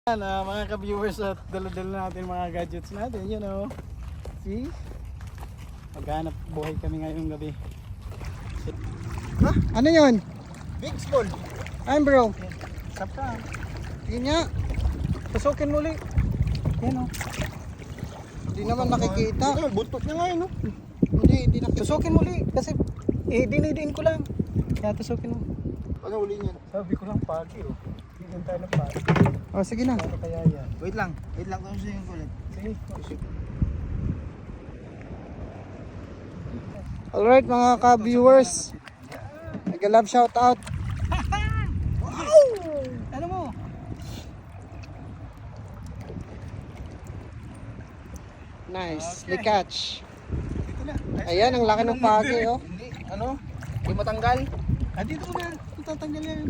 Mga ka-viewers at dala-dala natin mga gadgets natin, you know. See? Maghanap buhay kami ngayong gabi. Ha? Ano yun? Big small. Ayun bro. Sap ka. Yun nga. Pasukin mo ulit. Yan o. Hindi naman nakikita. Ito, buntot niya ngayon, no? Hindi nakikita. Tusukin mo ulit. Kasi dinidiin ko lang. Kaya tusukin mo. Ano uli niyan? Sabi ko lang pagi oh. Hindi tayo ng pagi. Oh sige na. Ano kaya yan? Wait lang kung sino yung kulit. Sige. Alright mga ka-viewers. Nag-love shout out. Wow! Ano mo? Nice. Okay. Catch. Dito na. Ayan, ang laki ng pagi oh. Hindi, ano? Hindi matanggal. Dito ko na. Tatanggal yan.